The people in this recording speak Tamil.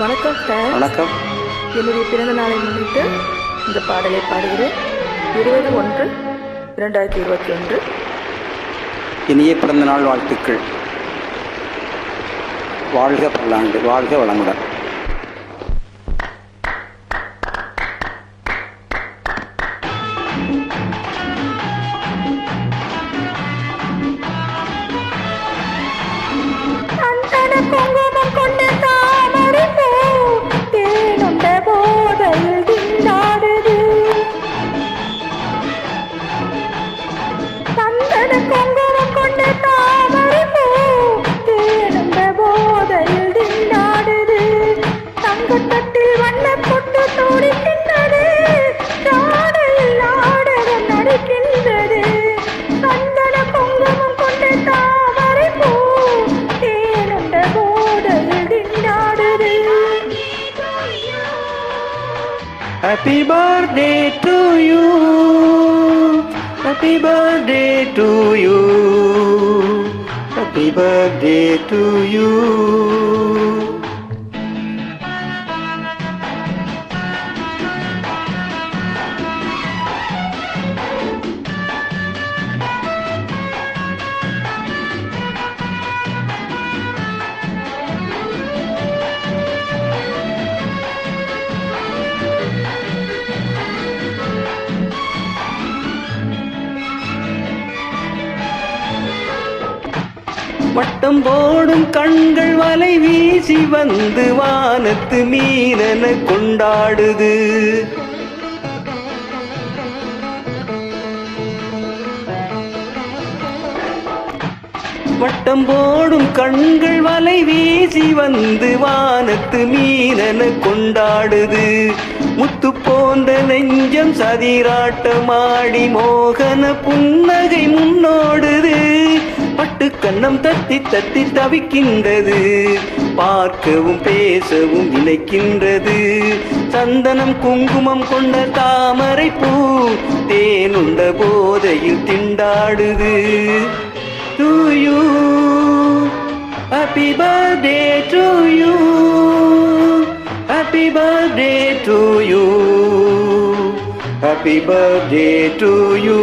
வணக்கம் சார். வணக்கம். என்னுடைய பிறந்த நாளை முன்னிட்டு இந்த பாடலை பாடுகிறேன். 20/1/2021. இனிய பிறந்த நாள் வாழ்த்துக்கள். வாழ்க பல்லாண்டு, வாழ்க வளமுடன். Happy birthday to you. Happy birthday to you. Happy birthday to you. வட்டம் போடும் கண்கள் வலை வீசி வந்து வானத்து மீனென கொண்டாடுது. வட்டம் போடும் கண்கள் வலை வீசி வந்து வானத்து மீனென கொண்டாடுது. முத்து போன்ற நெஞ்சம் சதிராட்டமாடி மோகன புன்னகை முன்னோடுது. பட்டு கண்ணம் தத்தி தத்தி தவிக்கின்றது, பார்க்கவும் பேசவும் நினைக்கின்றது. சந்தனம் குங்குமம் கொண்ட தாமரை பூ தேனுண்ட போதையில் திண்டாடுது. To you, happy birthday to you, happy birthday to you, happy birthday to you.